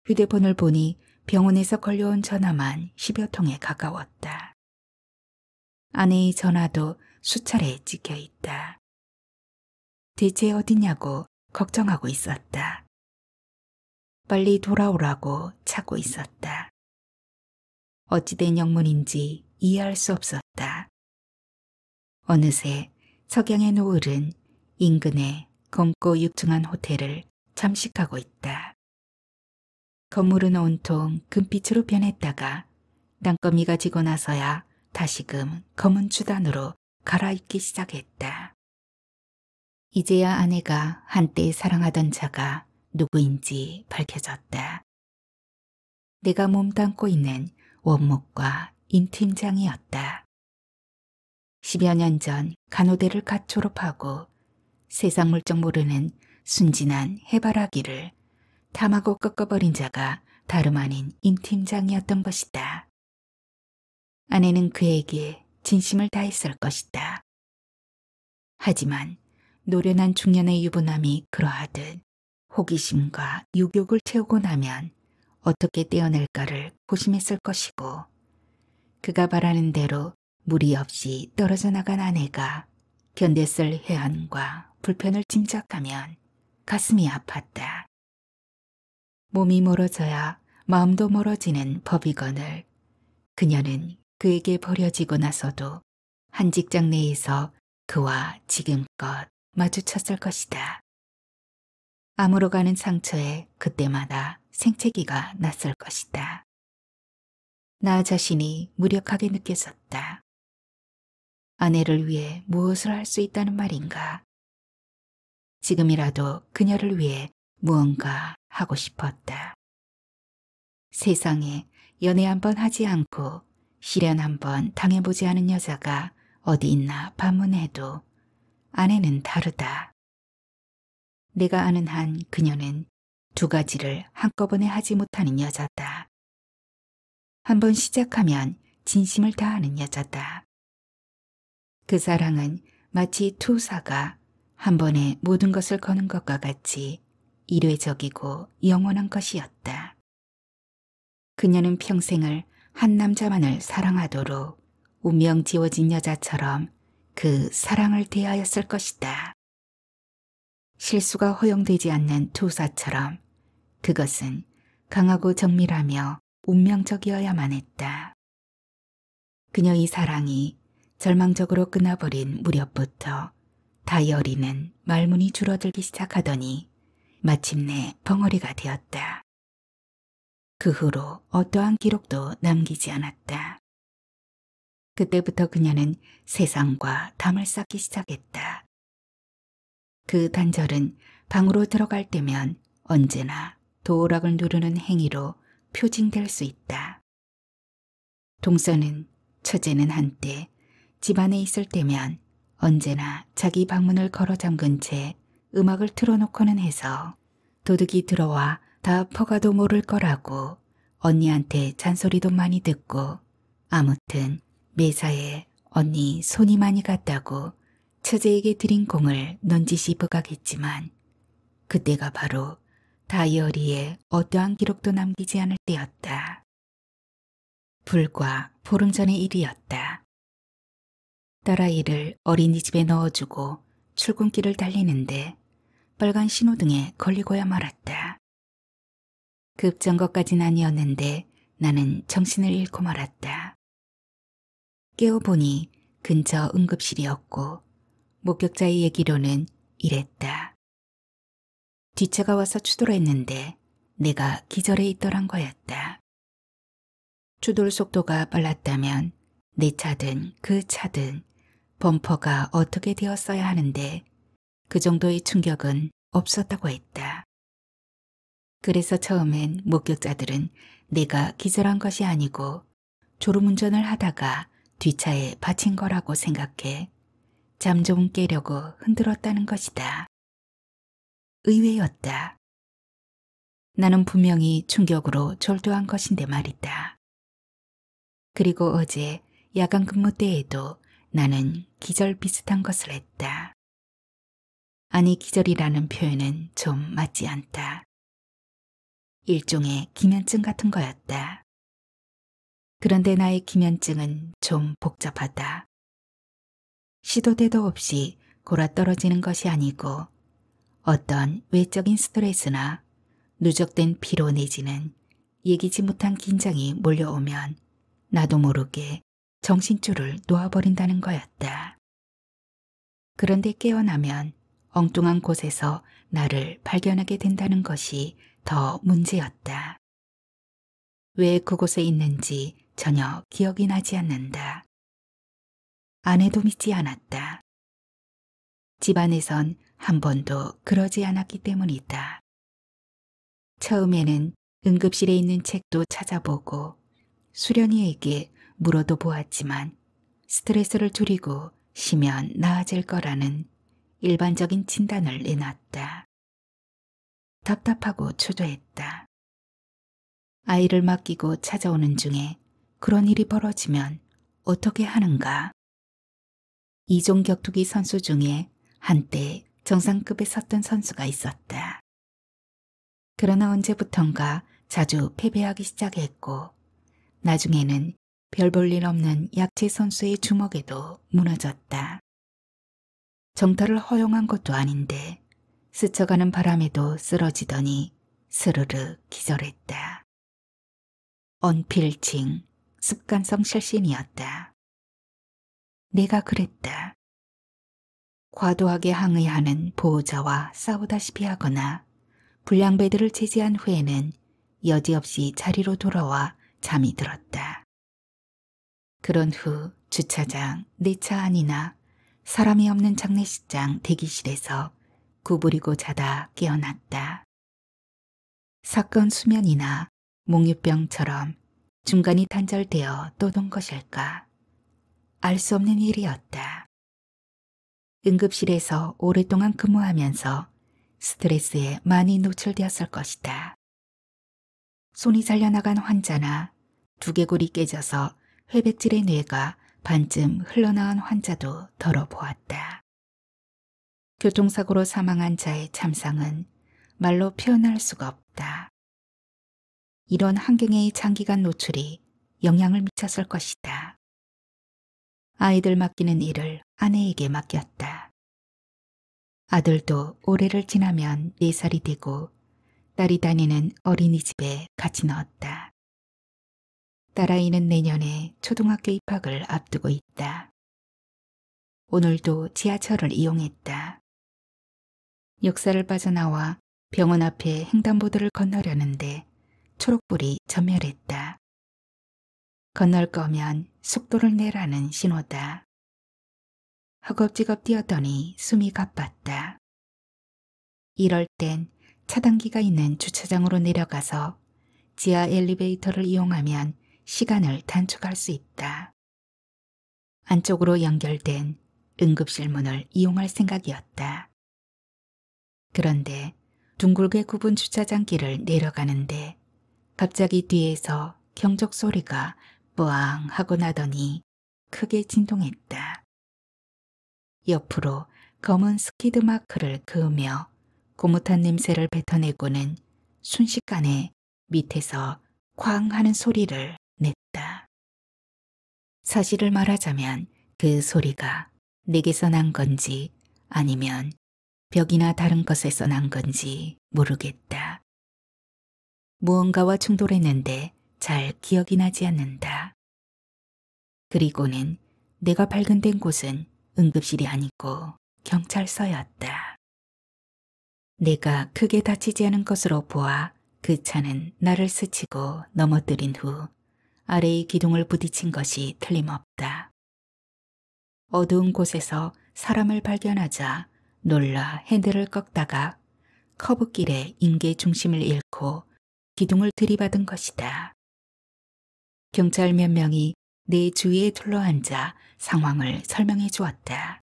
휴대폰을 보니 병원에서 걸려온 전화만 10여 통에 가까웠다. 아내의 전화도 수차례 찍혀 있다. 대체 어디냐고 걱정하고 있었다. 빨리 돌아오라고 찾고 있었다. 어찌된 영문인지 이해할 수 없었다. 어느새 석양의 노을은 인근의 검고 육중한 호텔을 잠식하고 있다. 건물은 온통 금빛으로 변했다가 땅거미가 지고 나서야 다시금 검은 주단으로 갈아입기 시작했다. 이제야 아내가 한때 사랑하던 자가 누구인지 밝혀졌다. 내가 몸담고 있는 원목과 임 팀장이었다. 10여 년 전 간호대를 갓 졸업하고 세상 물정 모르는 순진한 해바라기를 탐하고 꺾어버린 자가 다름 아닌 임 팀장이었던 것이다. 아내는 그에게 진심을 다했을 것이다. 하지만 노련한 중년의 유부남이 그러하듯 호기심과 유욕을 채우고 나면 어떻게 떼어낼까를 고심했을 것이고 그가 바라는 대로 무리 없이 떨어져 나간 아내가 견뎠을 해안과 불편을 짐작하면 가슴이 아팠다. 몸이 멀어져야 마음도 멀어지는 법이건을 그녀는 그에게 버려지고 나서도 한 직장 내에서 그와 지금껏 마주쳤을 것이다. 아무로 가는 상처에 그때마다 생채기가 났을 것이다. 나 자신이 무력하게 느껴졌다. 아내를 위해 무엇을 할 수 있다는 말인가? 지금이라도 그녀를 위해 무언가 하고 싶었다. 세상에 연애 한번 하지 않고 시련 한번 당해보지 않은 여자가 어디 있나 반문해도 아내는 다르다. 내가 아는 한 그녀는 두 가지를 한꺼번에 하지 못하는 여자다. 한번 시작하면 진심을 다하는 여자다. 그 사랑은 마치 투사가 한 번에 모든 것을 거는 것과 같이 일회적이고 영원한 것이었다. 그녀는 평생을 한 남자만을 사랑하도록 운명 지워진 여자처럼 그 사랑을 대하였을 것이다. 실수가 허용되지 않는 투사처럼 그것은 강하고 정밀하며 운명적이어야만 했다. 그녀의 사랑이 절망적으로 끊어버린 무렵부터 다이어리는 말문이 줄어들기 시작하더니 마침내 벙어리가 되었다. 그 후로 어떠한 기록도 남기지 않았다. 그때부터 그녀는 세상과 담을 쌓기 시작했다. 그 단절은 방으로 들어갈 때면 언제나 도어락을 누르는 행위로 표징될 수 있다. 동서는 처제는 한때 집안에 있을 때면 언제나 자기 방문을 걸어 잠근 채 음악을 틀어놓고는 해서 도둑이 들어와 다 퍼가도 모를 거라고 언니한테 잔소리도 많이 듣고 아무튼 매사에 언니 손이 많이 갔다고 처제에게 드린 공을 넌지시 부각했지만 그때가 바로 다이어리에 어떠한 기록도 남기지 않을 때였다. 불과 보름 전의 일이었다. 딸아이를 어린이집에 넣어주고 출근길을 달리는데 빨간 신호등에 걸리고야 말았다. 급정 것까진 아니었는데 나는 정신을 잃고 말았다. 깨어보니 근처 응급실이었고 목격자의 얘기로는 이랬다. 뒷차가 와서 추돌했는데 내가 기절해 있더란 거였다. 추돌 속도가 빨랐다면 내 차든 그 차든 범퍼가 어떻게 되었어야 하는데 그 정도의 충격은 없었다고 했다. 그래서 처음엔 목격자들은 내가 기절한 것이 아니고 졸음운전을 하다가 뒷차에 받친 거라고 생각해 잠 좀 깨려고 흔들었다는 것이다. 의외였다. 나는 분명히 충격으로 졸도한 것인데 말이다. 그리고 어제 야간 근무 때에도 나는 기절 비슷한 것을 했다. 아니, 기절이라는 표현은 좀 맞지 않다. 일종의 기면증 같은 거였다. 그런데 나의 기면증은 좀 복잡하다. 시도 때도 없이 골아떨어지는 것이 아니고 어떤 외적인 스트레스나 누적된 피로 내지는 예기치 못한 긴장이 몰려오면 나도 모르게 정신줄을 놓아버린다는 거였다. 그런데 깨어나면 엉뚱한 곳에서 나를 발견하게 된다는 것이 더 문제였다. 왜 그곳에 있는지 전혀 기억이 나지 않는다. 아내도 믿지 않았다. 집안에선 한 번도 그러지 않았기 때문이다. 처음에는 응급실에 있는 책도 찾아보고 수련이에게 물어도 보았지만 스트레스를 줄이고 쉬면 나아질 거라는 일반적인 진단을 내놨다. 답답하고 초조했다. 아이를 맡기고 찾아오는 중에 그런 일이 벌어지면 어떻게 하는가? 이종 격투기 선수 중에 한때 정상급에 섰던 선수가 있었다. 그러나 언제부턴가 자주 패배하기 시작했고 나중에는 별 볼 일 없는 약체 선수의 주먹에도 무너졌다. 정타를 허용한 것도 아닌데 스쳐가는 바람에도 쓰러지더니 스르르 기절했다. 언필칭, 습관성 실신이었다. 내가 그랬다. 과도하게 항의하는 보호자와 싸우다시피 하거나 불량배들을 제지한 후에는 여지없이 자리로 돌아와 잠이 들었다. 그런 후 주차장, 내 차 안이나 사람이 없는 장례식장 대기실에서 구부리고 자다 깨어났다. 사건 수면이나 몽유병처럼 중간이 단절되어 떠돈 것일까? 알 수 없는 일이었다. 응급실에서 오랫동안 근무하면서 스트레스에 많이 노출되었을 것이다. 손이 잘려나간 환자나 두개골이 깨져서 회백질의 뇌가 반쯤 흘러나온 환자도 덜어보았다. 교통사고로 사망한 자의 참상은 말로 표현할 수가 없다. 이런 환경의 장기간 노출이 영향을 미쳤을 것이다. 아이들 맡기는 일을 아내에게 맡겼다. 아들도 올해를 지나면 4살이 되고 딸이 다니는 어린이집에 같이 넣었다. 딸아이는 내년에 초등학교 입학을 앞두고 있다. 오늘도 지하철을 이용했다. 역사를 빠져나와 병원 앞에 횡단보도를 건너려는데 초록불이 전멸했다. 건널 거면 속도를 내라는 신호다. 허겁지겁 뛰었더니 숨이 가빴다. 이럴 땐 차단기가 있는 주차장으로 내려가서 지하 엘리베이터를 이용하면 시간을 단축할 수 있다. 안쪽으로 연결된 응급실 문을 이용할 생각이었다. 그런데 둥글게 굽은 주차장 길을 내려가는데 갑자기 뒤에서 경적 소리가 뿌앙 하고 나더니 크게 진동했다. 옆으로 검은 스키드 마크를 그으며 고무탄 냄새를 뱉어내고는 순식간에 밑에서 쾅 하는 소리를 냈다. 사실을 말하자면 그 소리가 내게서 난 건지 아니면 벽이나 다른 것에서 난 건지 모르겠다. 무언가와 충돌했는데 잘 기억이 나지 않는다. 그리고는 내가 발견된 곳은 응급실이 아니고 경찰서였다. 내가 크게 다치지 않은 것으로 보아 그 차는 나를 스치고 넘어뜨린 후 아래의 기둥을 부딪힌 것이 틀림없다. 어두운 곳에서 사람을 발견하자 놀라 핸들을 꺾다가 커브길에 인계 중심을 잃고 기둥을 들이받은 것이다. 경찰 몇 명이 내 주위에 둘러앉아 상황을 설명해 주었다.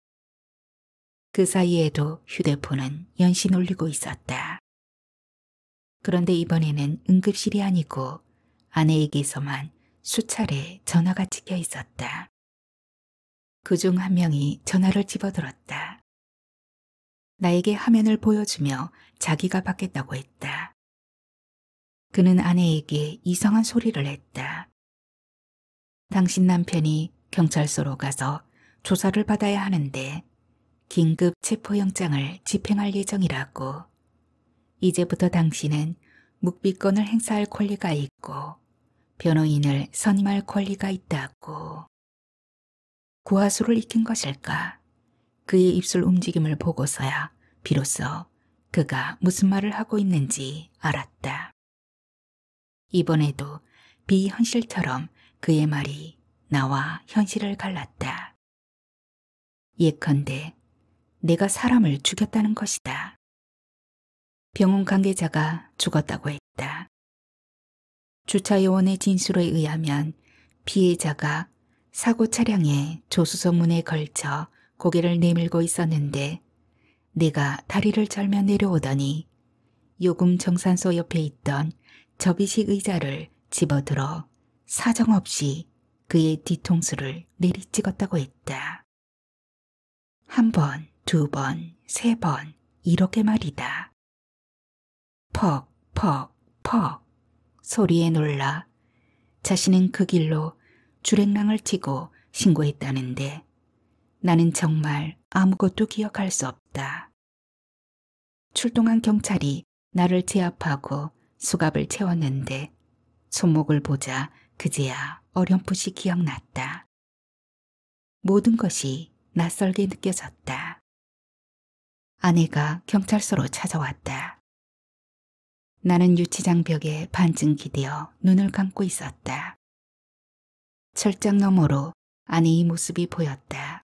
그 사이에도 휴대폰은 연신 울리고 있었다. 그런데 이번에는 응급실이 아니고 아내에게서만 수차례 전화가 찍혀 있었다. 그중 한 명이 전화를 집어들었다. 나에게 화면을 보여주며 자기가 받겠다고 했다. 그는 아내에게 이상한 소리를 했다. 당신 남편이 경찰서로 가서 조사를 받아야 하는데 긴급 체포영장을 집행할 예정이라고. 이제부터 당신은 묵비권을 행사할 권리가 있고 변호인을 선임할 권리가 있다고. 구하수를 익힌 것일까? 그의 입술 움직임을 보고서야 비로소 그가 무슨 말을 하고 있는지 알았다. 이번에도 비현실처럼 그의 말이 나와 현실을 갈랐다. 예컨대 내가 사람을 죽였다는 것이다. 병원 관계자가 죽었다고 했다. 주차 요원의 진술에 의하면 피해자가 사고 차량의 조수석 문에 걸쳐 고개를 내밀고 있었는데 내가 다리를 절며 내려오더니 요금 정산소 옆에 있던 접이식 의자를 집어들어 사정없이 그의 뒤통수를 내리찍었다고 했다. 한 번, 두 번, 세 번 이렇게 말이다. 퍽, 퍽, 퍽 소리에 놀라 자신은 그 길로 주랭랑을 치고 신고했다는데 나는 정말 아무것도 기억할 수 없다. 출동한 경찰이 나를 제압하고 수갑을 채웠는데 손목을 보자 그제야 어렴풋이 기억났다. 모든 것이 낯설게 느껴졌다. 아내가 경찰서로 찾아왔다. 나는 유치장 벽에 반쯤 기대어 눈을 감고 있었다. 철장 너머로 아내의 모습이 보였다.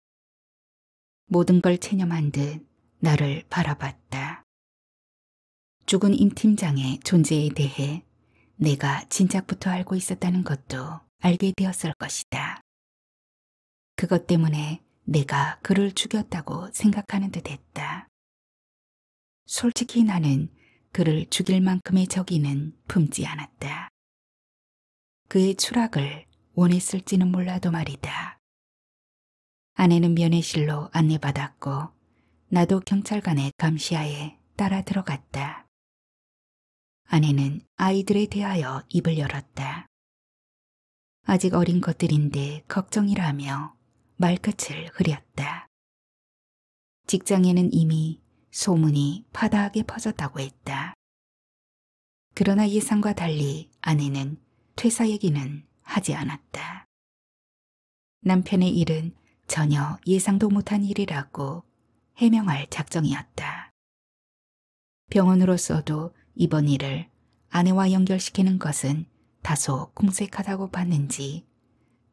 모든 걸 체념한 듯 나를 바라봤다. 죽은 임 팀장의 존재에 대해 내가 진작부터 알고 있었다는 것도 알게 되었을 것이다. 그것 때문에 내가 그를 죽였다고 생각하는 듯 했다. 솔직히 나는 그를 죽일 만큼의 적의는 품지 않았다. 그의 추락을 원했을지는 몰라도 말이다. 아내는 면회실로 안내받았고 나도 경찰관의 감시하에 따라 들어갔다. 아내는 아이들에 대하여 입을 열었다. 아직 어린 것들인데 걱정이라며 말끝을 흐렸다. 직장에는 이미 소문이 파다하게 퍼졌다고 했다. 그러나 예상과 달리 아내는 퇴사 얘기는 하지 않았다. 남편의 일은 전혀 예상도 못한 일이라고 해명할 작정이었다. 병원으로서도 이번 일을 아내와 연결시키는 것은 다소 궁색하다고 봤는지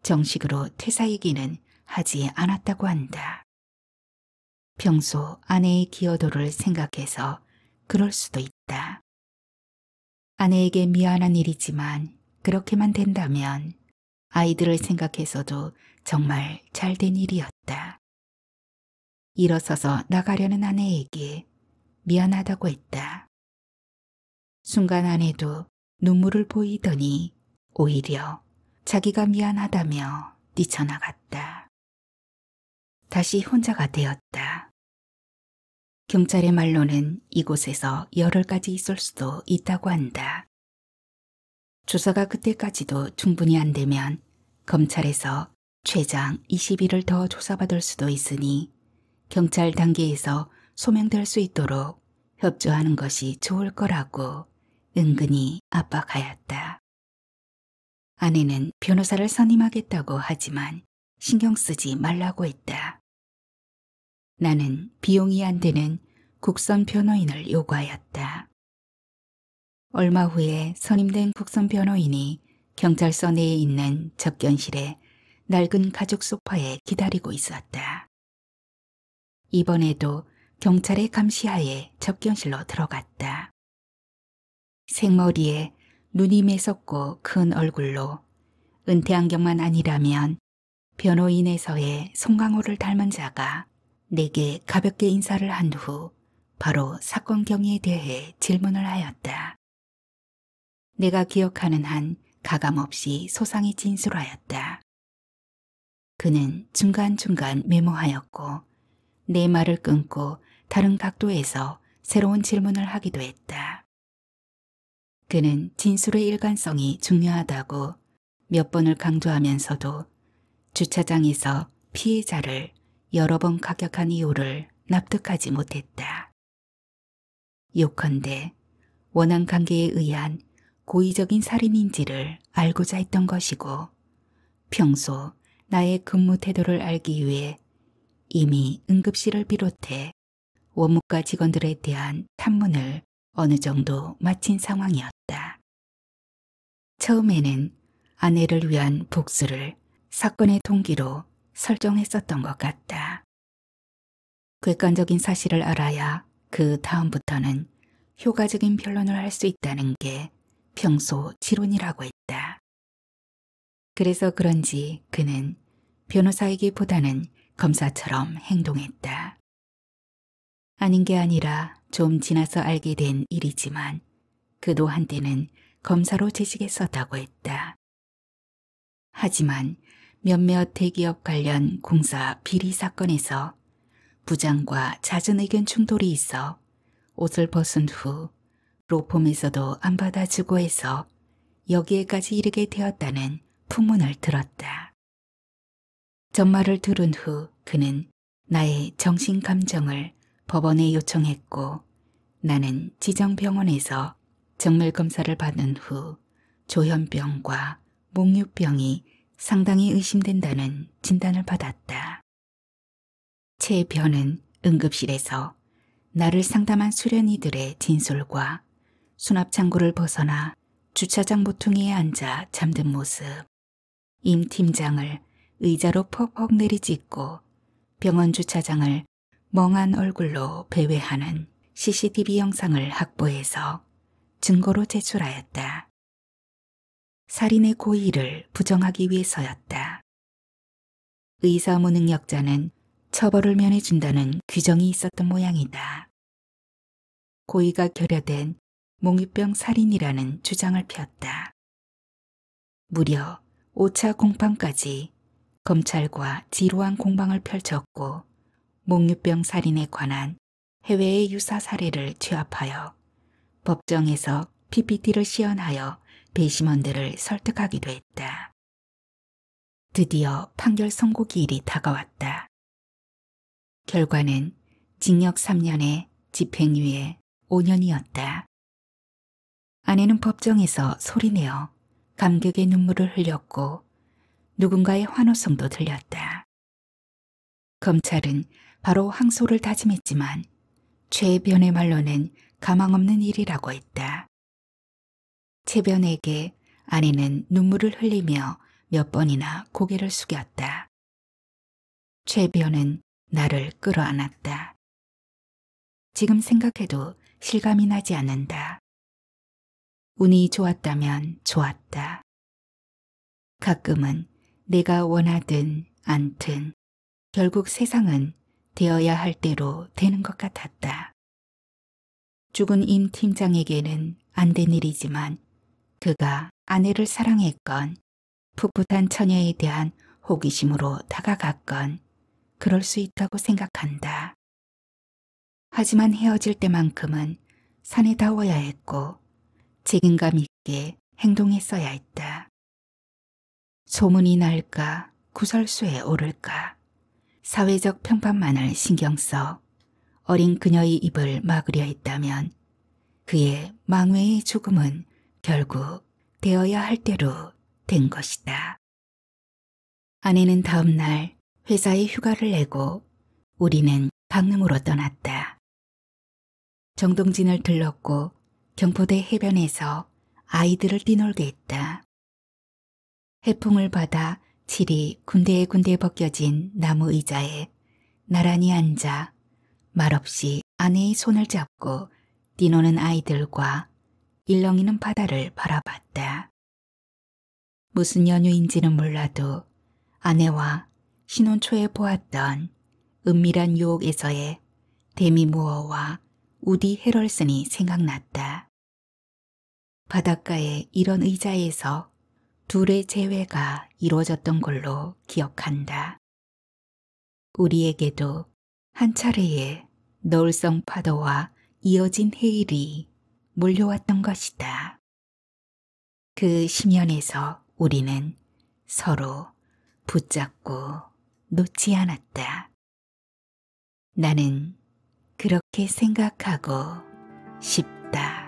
정식으로 퇴사 얘기는 하지 않았다고 한다. 평소 아내의 기여도를 생각해서 그럴 수도 있다. 아내에게 미안한 일이지만 그렇게만 된다면 아이들을 생각해서도 정말 잘된 일이었다. 일어서서 나가려는 아내에게 미안하다고 했다. 순간 아내도 눈물을 보이더니 오히려 자기가 미안하다며 뛰쳐나갔다. 다시 혼자가 되었다. 경찰의 말로는 이곳에서 열흘까지 있을 수도 있다고 한다. 조사가 그때까지도 충분히 안 되면 검찰에서 최장 20일을 더 조사받을 수도 있으니 경찰 단계에서 소명될 수 있도록 협조하는 것이 좋을 거라고 은근히 압박하였다. 아내는 변호사를 선임하겠다고 하지만 신경 쓰지 말라고 했다. 나는 비용이 안 되는 국선 변호인을 요구하였다. 얼마 후에 선임된 국선 변호인이 경찰서 내에 있는 접견실에 낡은 가죽 소파에 기다리고 있었다. 이번에도 경찰의 감시하에 접견실로 들어갔다. 생머리에 눈이 매섭고 큰 얼굴로 은퇴 안경만 아니라면 변호인에서의 송강호를 닮은 자가 내게 가볍게 인사를 한 후 바로 사건 경위에 대해 질문을 하였다. 내가 기억하는 한 가감없이 소상히 진술하였다. 그는 중간중간 메모하였고 내 말을 끊고 다른 각도에서 새로운 질문을 하기도 했다. 그는 진술의 일관성이 중요하다고 몇 번을 강조하면서도 주차장에서 피해자를 여러 번 가격한 이유를 납득하지 못했다. 요컨대 원한 관계에 의한 고의적인 살인인지를 알고자 했던 것이고 평소 나의 근무 태도를 알기 위해 이미 응급실을 비롯해 원무과 직원들에 대한 탐문을 어느 정도 마친 상황이었다. 처음에는 아내를 위한 복수를 사건의 동기로 설정했었던 것 같다. 객관적인 사실을 알아야 그 다음부터는 효과적인 변론을 할 수 있다는 게 평소 지론이라고 했다. 그래서 그런지 그는 변호사이기보다는 검사처럼 행동했다. 아닌 게 아니라 좀 지나서 알게 된 일이지만 그도 한때는 검사로 재직했었다고 했다. 하지만 몇몇 대기업 관련 공사 비리 사건에서 부장과 잦은 의견 충돌이 있어 옷을 벗은 후 로펌에서도 안 받아주고 해서 여기에까지 이르게 되었다는 풍문을 들었다. 전말을 들은 후 그는 나의 정신 감정을 법원에 요청했고 나는 지정병원에서 정밀검사를 받은 후 조현병과 목유병이 상당히 의심된다는 진단을 받았다. 최 변은 응급실에서 나를 상담한 수련이들의 진술과 수납창고를 벗어나 주차장 모퉁이에 앉아 잠든 모습, 임 팀장을 의자로 퍽퍽 내리찍고 병원 주차장을 멍한 얼굴로 배회하는 CCTV 영상을 확보해서 증거로 제출하였다. 살인의 고의를 부정하기 위해서였다. 의사 무능력자는 처벌을 면해준다는 규정이 있었던 모양이다. 고의가 결여된 몽유병 살인이라는 주장을 폈다. 무려 5차 공판까지 검찰과 지루한 공방을 펼쳤고 몽유병 살인에 관한 해외의 유사 사례를 취합하여 법정에서 PPT를 시연하여 배심원들을 설득하기도 했다. 드디어 판결 선고 기일이 다가왔다. 결과는 징역 3년에 집행유예 5년이었다. 아내는 법정에서 소리내어 감격의 눈물을 흘렸고 누군가의 환호성도 들렸다. 검찰은 바로 항소를 다짐했지만 최 변의 말로는 가망없는 일이라고 했다. 최 변에게 아내는 눈물을 흘리며 몇 번이나 고개를 숙였다. 최 변은 나를 끌어안았다. 지금 생각해도 실감이 나지 않는다. 운이 좋았다면 좋았다. 가끔은 내가 원하든 않든 결국 세상은 되어야 할 대로 되는 것 같았다. 죽은 임 팀장에게는 안 된 일이지만 그가 아내를 사랑했건 풋풋한 처녀에 대한 호기심으로 다가갔건 그럴 수 있다고 생각한다. 하지만 헤어질 때만큼은 산에 닿아야 했고 책임감 있게 행동했어야 했다. 소문이 날까 구설수에 오를까 사회적 평판만을 신경 써 어린 그녀의 입을 막으려 했다면 그의 망외의 죽음은 결국 되어야 할 대로 된 것이다. 아내는 다음 날 회사에 휴가를 내고 우리는 강릉으로 떠났다. 정동진을 들렀고 경포대 해변에서 아이들을 뛰놀게 했다. 해풍을 받아 칠이 군데군데 벗겨진 나무 의자에 나란히 앉아 말없이 아내의 손을 잡고 뛰노는 아이들과 일렁이는 바다를 바라봤다. 무슨 연유인지는 몰라도 아내와 신혼 초에 보았던 은밀한 유혹에서의 데미 무어와 우디 해럴슨이 생각났다. 바닷가의 이런 의자에서 둘의 재회가 이루어졌던 걸로 기억한다. 우리에게도 한 차례의 너울성 파도와 이어진 해일이 몰려왔던 것이다. 그 심연에서 우리는 서로 붙잡고 놓지 않았다. 나는 그렇게 생각하고 싶다.